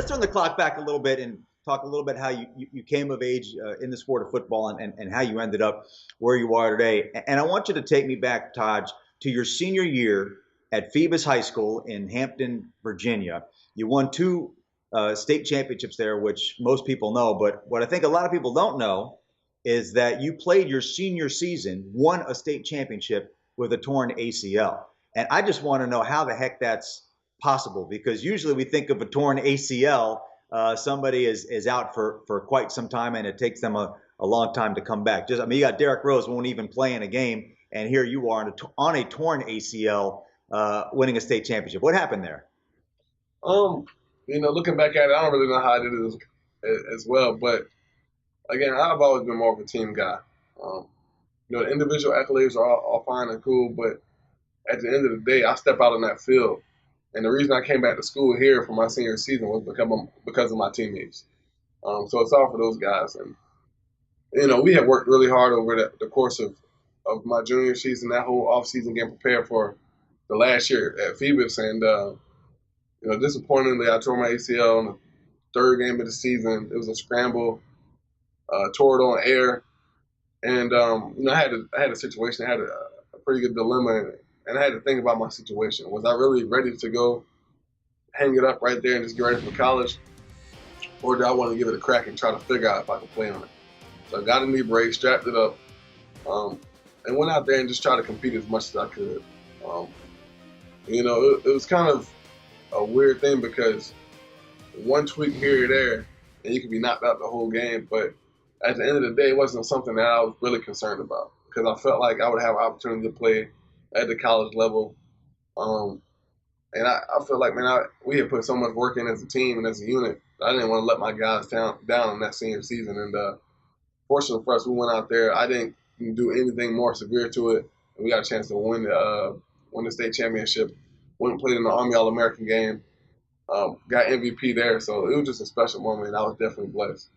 let's turn the clock back a little bit and talk a little bit how you came of age in the sport of football and how you ended up where you are today. And I want you to take me back, Taj, to your senior year at Phoebus High School in Hampton, Virginia. You won two state championships there, which most people know. But what I think a lot of people don't know is that you played your senior season, won a state championship with a torn ACL. And I just want to know how the heck that's possible, because usually we think of a torn ACL, somebody is out for quite some time, and it takes them a long time to come back. Just, I mean, you got Derrick Rose won't even play in a game, and here you are on a torn ACL, winning a state championship. What happened there? Um, looking back at it, I don't really know how I did it as well, but again, I've always been more of a team guy. Um, the individual accolades are all fine and cool, but at the end of the day, I step out on that field. And the reason I came back to school here for my senior season was because of my teammates. So it's all for those guys. And, we had worked really hard over the course of my junior season, that whole offseason, getting prepared for the last year at Phoebus. And, disappointingly, I tore my ACL in the third game of the season. It was a scramble, tore it on air. And, I had a situation, I had a pretty good dilemma, and I had to think about my situation. Was I really ready to go hang it up right there and just get ready for college? Or did I want to give it a crack and try to figure out if I could play on it? So I got a knee brace, strapped it up, and went out there and just tried to compete as much as I could. It was kind of a weird thing because one tweak here or there, and you could be knocked out the whole game. But at the end of the day, it wasn't something that I was really concerned about because I felt like I would have an opportunity to play at the college level. And I feel like, man, we had put so much work in as a team and as a unit. I didn't want to let my guys down in that senior season. And fortunately for us, we went out there. I didn't do anything more severe to it. And we got a chance to win the state championship. Went and played in the Army All-American game. Got MVP there. So it was just a special moment, and I was definitely blessed.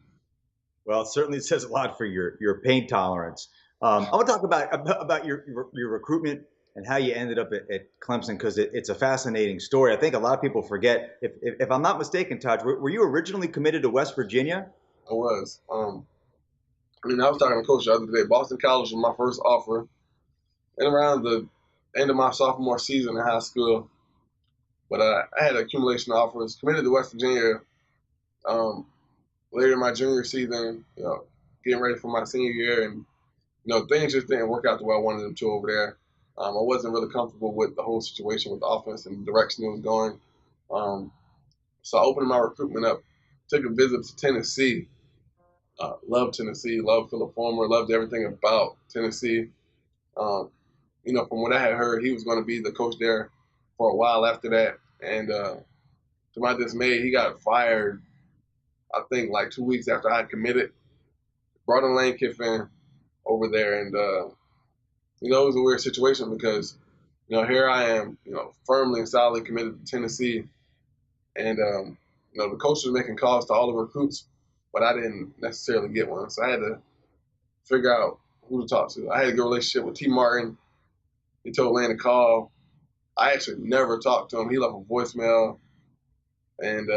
Well, it certainly says a lot for your pain tolerance. I want to talk about your recruitment and how you ended up at Clemson, because it's a fascinating story. I think a lot of people forget. If I'm not mistaken, Taj, were you originally committed to West Virginia? I was. I was talking to Coach the other day. Boston College was my first offer, and around the end of my sophomore season in high school. But I had an accumulation of offers. Committed to West Virginia later in my junior season, getting ready for my senior year, and things just didn't work out the way I wanted them to over there. I wasn't really comfortable with the whole situation with the offense and the direction it was going. So I opened my recruitment up, took a visit to Tennessee. Loved Tennessee, loved Philip Fulmer, loved everything about Tennessee. From what I had heard, he was going to be the coach there for a while after that. And to my dismay, he got fired, I think, like 2 weeks after I had committed. Brought in Lane Kiffin over there, and it was a weird situation because here I am, firmly and solidly committed to Tennessee, and the coach was making calls to all the recruits, but I didn't necessarily get one, so I had to figure out who to talk to. I had a good relationship with T. Martin. He told Lane to call. I actually never talked to him. He left a voicemail, and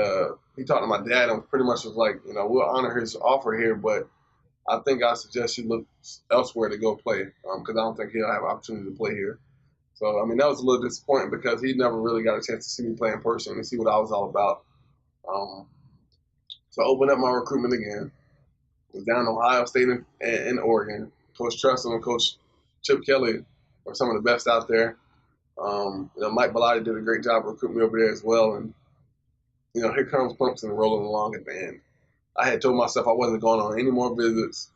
he talked to my dad and pretty much was like, we'll honor his offer here, but I think I suggest you look elsewhere to go play because I don't think he'll have an opportunity to play here. So, that was a little disappointing because he never really got a chance to see me play in person and see what I was all about. So I opened up my recruitment again. Was down in Ohio State and Oregon. Coach Tressel and Coach Chip Kelly are some of the best out there. Mike Bellotti did a great job recruiting me over there as well. And, here comes Clemson rolling along at the end. I had told myself I wasn't going on any more visits.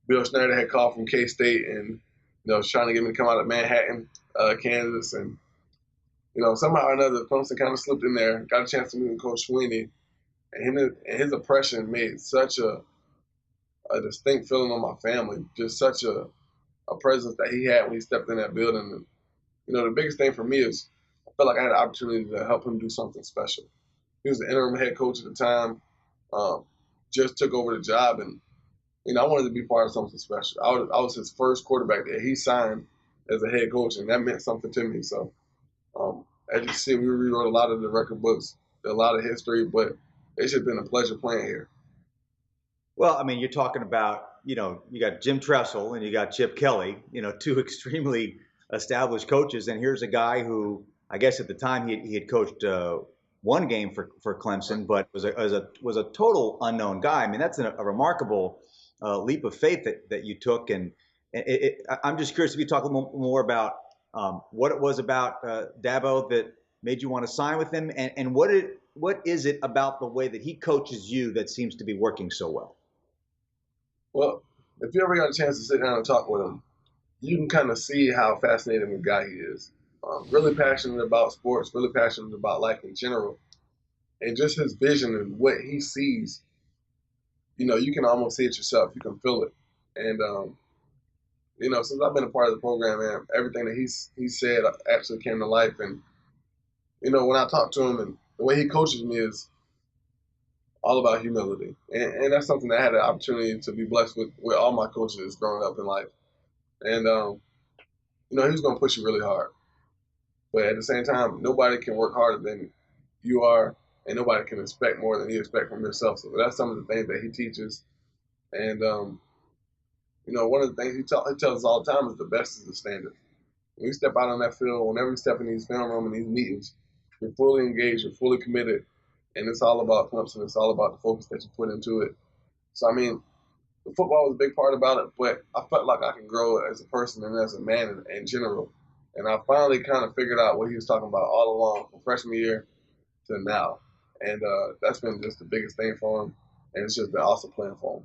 Bill Schneider had called from K-State and, was trying to get me to come out of Manhattan, Kansas. And, somehow or another, Clemson kind of slipped in there, got a chance to meet with Coach Sweeney. And his impression made such a distinct feeling on my family, just such a presence that he had when he stepped in that building. And, the biggest thing for me is I felt like I had an opportunity to help him do something special. He was the interim head coach at the time, just took over the job, and, I wanted to be part of something special. I was his first quarterback that he signed as a head coach, and that meant something to me. So, as you see, we rewrote a lot of the record books, a lot of history, but it's just been a pleasure playing here. Well, I mean, you're talking about, you got Jim Tressel and you got Chip Kelly, two extremely established coaches. And here's a guy who, I guess at the time he had coached one game for Clemson, but was a total unknown guy. I mean, that's a remarkable leap of faith that you took. And I'm just curious if you talk a little more about what it was about Dabo that made you want to sign with him, and what is it about the way that he coaches you that seems to be working so well? Well, if you ever got a chance to sit down and talk with him, you can kind of see how fascinating a guy he is. Really passionate about sports, really passionate about life in general, and just his vision and what he sees. You can almost see it yourself. You can feel it. And since I've been a part of the program, man, everything that he said actually came to life. And when I talk to him, and the way he coaches me is all about humility, and that's something that I had the opportunity to be blessed with all my coaches growing up in life. And he was going to push you really hard, but at the same time, nobody can work harder than you are, and nobody can expect more than you expect from yourself. So that's some of the things that he teaches. And one of the things he tells us all the time is the best is the standard. When you step out on that field, whenever you step in these film room and these meetings, you're fully engaged, you're fully committed, and it's all about Clemson. It's all about the focus that you put into it. So I mean, the football was a big part about it, but I felt like I could grow as a person and as a man in general. And I finally kind of figured out what he was talking about all along from freshman year to now. And that's been just the biggest thing for him. And it's just been awesome playing for him.